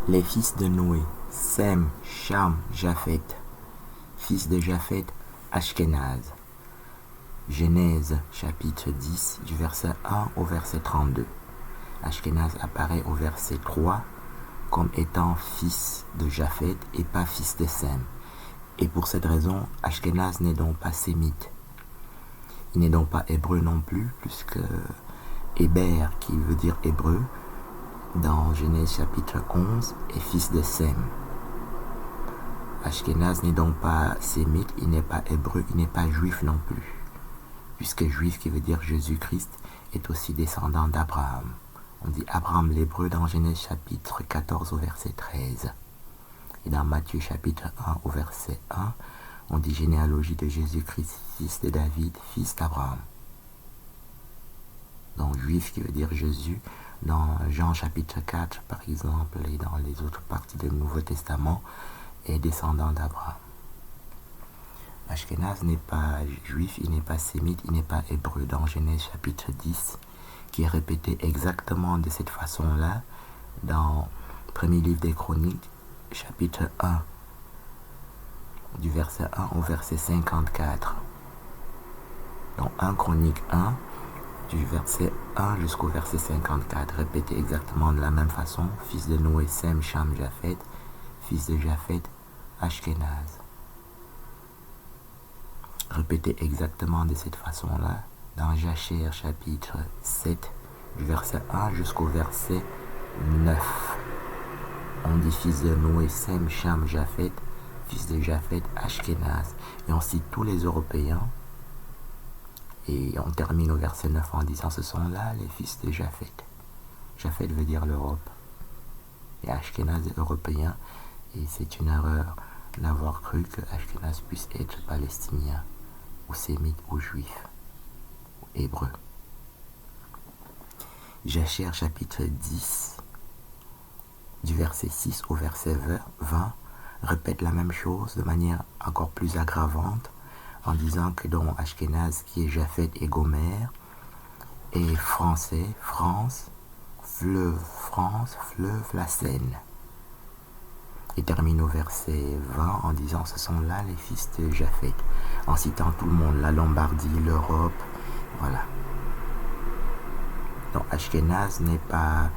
Les fils de Noé, Sem, Cham, Japhet. Fils de Japhet, Ashkenaz. Genèse chapitre 10 du verset 1 au verset 32. Ashkenaz apparaît au verset 3 comme étant fils de Japhet et pas fils de Sem. Et pour cette raison, Ashkenaz n'est donc pas sémite. Il n'est donc pas hébreu non plus, puisque Héber, qui veut dire hébreu, dans Genèse chapitre 11, est fils de Sem. Ashkenaz n'est donc pas sémite, il n'est pas hébreu, il n'est pas juif non plus, puisque juif, qui veut dire Jésus-Christ, est aussi descendant d'Abraham. On dit Abraham l'hébreu dans Genèse chapitre 14 au verset 13. Et dans Matthieu chapitre 1 au verset 1, on dit généalogie de Jésus-Christ, fils de David, fils d'Abraham. Donc juif qui veut dire Jésus, dans Jean chapitre 4 par exemple, et dans les autres parties du Nouveau Testament, est descendant d'Abraham. Ashkenaz n'est pas juif, il n'est pas sémite, il n'est pas hébreu. Dans Genèse chapitre 10, qui est répété exactement de cette façon-là, dans le premier livre des Chroniques, chapitre 1, du verset 1 au verset 54. Donc 1 Chronique 1, du verset 1 jusqu'au verset 54, répété exactement de la même façon, fils de Noé, Sem, Cham, Japhet, fils de Japhet, Ashkenaz. Répété exactement de cette façon-là, dans Jacher chapitre 7, du verset 1 jusqu'au verset 9. On dit fils de Noé, Sem, Cham, Japhet, fils de Japhet, Ashkenaz. Et on cite tous les Européens. Et on termine au verset 9 en disant ce sont là les fils de Japhet. Japhet veut dire l'Europe. Et Ashkenaz est européen. Et c'est une erreur d'avoir cru que Ashkenaz puisse être palestinien, ou sémite, ou juif, ou hébreu. Jacher chapitre 10, du verset 6 au verset 20, répète la même chose de manière encore plus aggravante, en disant que donc Ashkenaz, qui est Japhet et Gomer, est français, France, fleuve la Seine. Et termine au verset 20 en disant ce sont là les fils de Japhet, en citant tout le monde, la Lombardie, l'Europe, voilà. Donc Ashkenaz n'est pas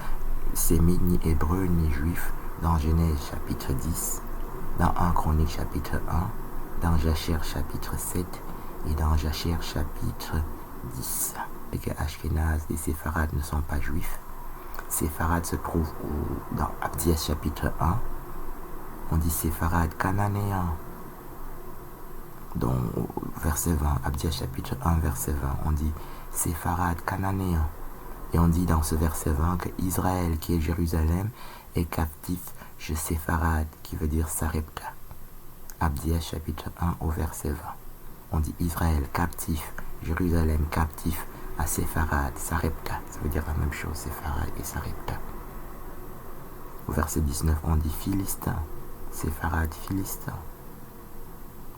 sémite, ni hébreu, ni juif, dans Genèse chapitre 10, dans 1 Chronique chapitre 1, dans Jacher chapitre 7 et dans Jacher chapitre 10. Et que Ashkenaz et Séfarades ne sont pas juifs. Séfarades se trouve dans Abdias chapitre 1. On dit Séfarades cananéens. Donc verset 20, Abdias chapitre 1 verset 20, on dit Séfarades cananéens. Et on dit dans ce verset 20 que Israël, qui est Jérusalem, est captif chez Séfarades, qui veut dire Sarepta. Abdias chapitre 1 au verset 20. On dit Israël captif, Jérusalem captif à Séfarades, Sarepta. Ça veut dire la même chose, Séfarades et Sarepta. Au verset 19, on dit Philistin, Séfarades, Philistin.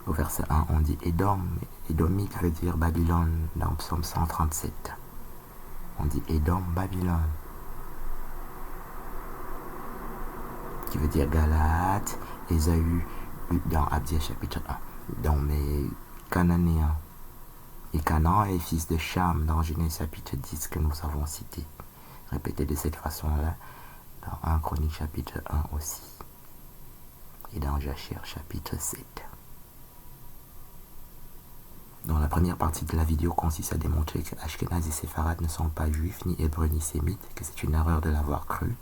Au verset 1, on dit Édom, Édomite veut dire Babylone dans Psaume 137. On dit Édom, Babylone, qui veut dire Galate, Ésaü, dans Abdias chapitre 1. Donc les Cananéens. Et Canaan est fils de Cham dans Genèse chapitre 10 que nous avons cité. Répété de cette façon-là dans 1 Chronique chapitre 1 aussi. Et dans Jacher chapitre 7. Donc la première partie de la vidéo consiste à démontrer que Ashkenaz et Séfarades ne sont pas juifs, ni hébreux, ni sémites, que c'est une erreur de l'avoir cru.